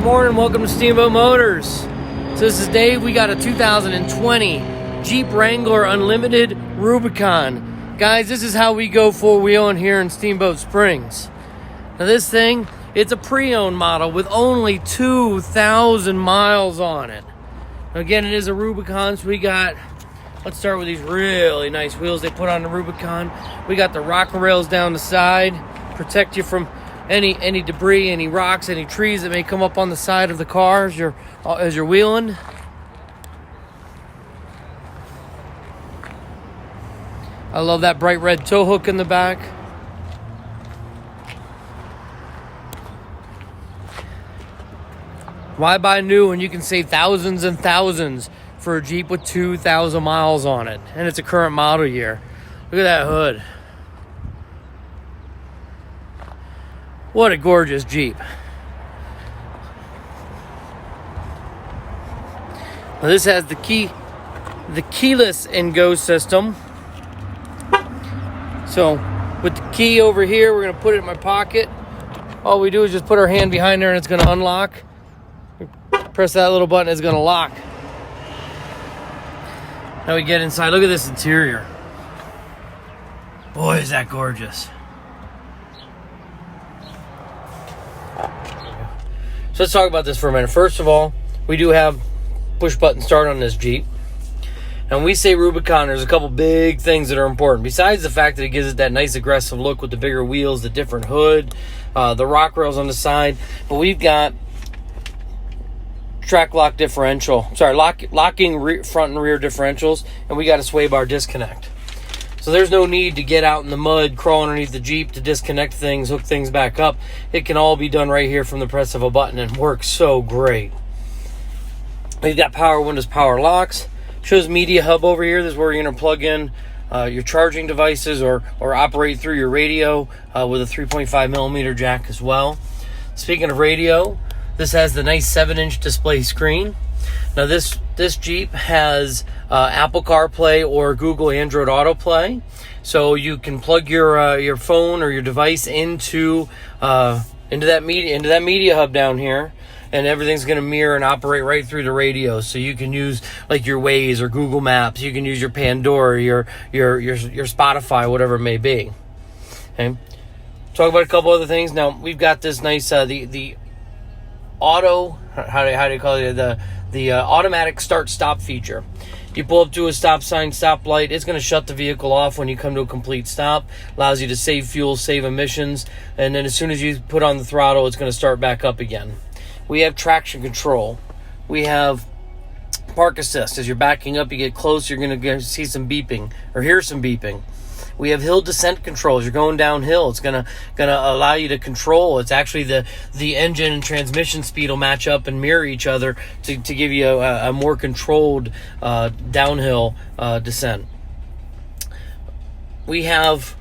morning, welcome to Steamboat Motors. So this is Dave. We got a 2020 Jeep Wrangler Unlimited Rubicon. Guys, this is how we go four-wheeling here in Steamboat Springs. Now this thing, it's a pre-owned model with only 2,000 miles on it. Again, it is a Rubicon, so let's start with these really nice wheels they put on the Rubicon. We got the rocker rails down the side, protect you from any debris, any rocks, any trees that may come up on the side of the car as you're wheeling. I love that bright red tow hook in the back. Why buy new when you can save thousands and thousands for a Jeep with 2,000 miles on it? And it's a current model year. Look at that hood. What a gorgeous Jeep. Now this has the keyless and go system. So with the key over here, we're gonna put it in my pocket. All we do is just put our hand behind there and it's gonna unlock. Press that little button, it's gonna lock. Now we get inside. Look at this interior. Boy, is that gorgeous. So let's talk about this for a minute. First of all, we do have push button start on this Jeep. And when we say Rubicon, there's a couple big things that are important. Besides the fact that it gives it that nice aggressive look with the bigger wheels, the different hood, the rock rails on the side. But we've got track lock differential. Locking front and rear differentials. And we got a sway bar disconnect. So there's no need to get out in the mud, crawl underneath the Jeep to disconnect things, hook things back up. It can all be done right here from the press of a button and works so great. We've got power windows, power locks. Shows media hub over here. This is where you're going to plug in your charging devices or operate through your radio with a 3.5 millimeter jack as well. Speaking of radio, this has the nice 7-inch display screen. Now this Jeep has Apple CarPlay or Google Android Autoplay, so you can plug your phone or your device into that media hub down here, and everything's going to mirror and operate right through the radio. So you can use like your Waze or Google Maps. You can use your Pandora, your Spotify, whatever it may be. Okay. Talk about a couple other things. Now we've got this nice the auto. How do you call it? The automatic start-stop feature. You pull up to a stop sign, stop light, it's going to shut the vehicle off when you come to a complete stop. Allows you to save fuel, save emissions, and then as soon as you put on the throttle, it's going to start back up again. We have traction control. We have park assist. As you're backing up, you get close, you're going to see some beeping, or hear some beeping. We have hill descent controls. You're going downhill. It's gonna allow you to control. It's actually the engine and transmission speed will match up and mirror each other to give you a more controlled downhill descent. We have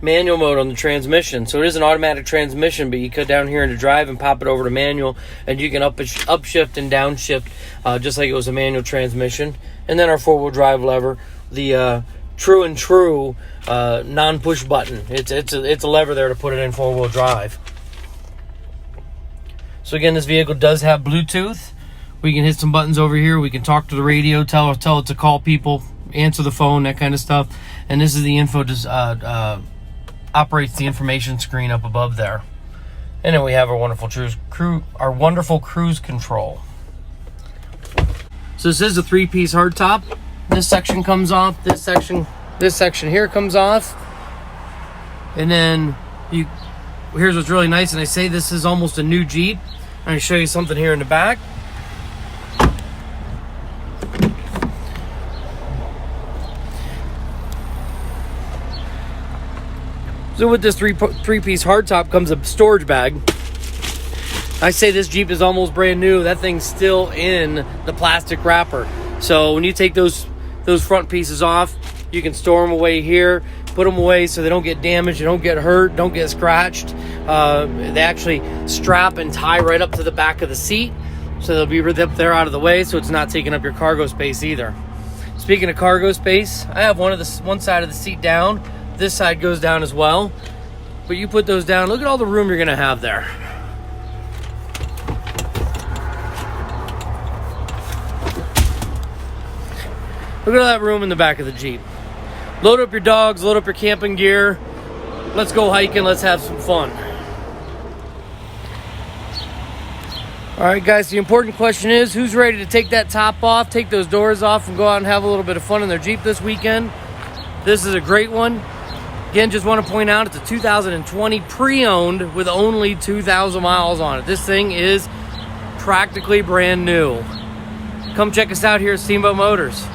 manual mode on the transmission. So it is an automatic transmission, but you cut down here into drive and pop it over to manual, and you can upshift and downshift just like it was a manual transmission. And then our four-wheel drive lever, the true and true non-push button. It's a lever there to put it in four-wheel drive. So again, this vehicle does have Bluetooth. We can hit some buttons over here. We can talk to the radio, tell it to call people, answer the phone, that kind of stuff. And this is the info operates the information screen up above there. And then we have our wonderful cruise control. So this is a 3-piece hardtop. This section comes off, this section here comes off, and then here's what's really nice, and I say this is almost a new Jeep. I'm going to show you something here in the back. So with this three-piece hardtop comes a storage bag. I say this Jeep is almost brand new. That thing's still in the plastic wrapper. So when you take those front pieces off, you can store them away here, put them away so they don't get damaged, they don't get hurt, don't get scratched. They actually strap and tie right up to the back of the seat, so they'll be right up there out of the way, so it's not taking up your cargo space either. Speaking of cargo space, I have one side of the seat down. This side goes down as well. But you put those down, look at all the room you're going to have there. Look at all that room in the back of the Jeep. Load up your dogs, load up your camping gear. Let's go hiking, let's have some fun. All right, guys, the important question is, who's ready to take that top off, take those doors off, and go out and have a little bit of fun in their Jeep this weekend? This is a great one. Again, just want to point out, it's a 2020 pre-owned with only 2,000 miles on it. This thing is practically brand new. Come check us out here at Steamboat Motors.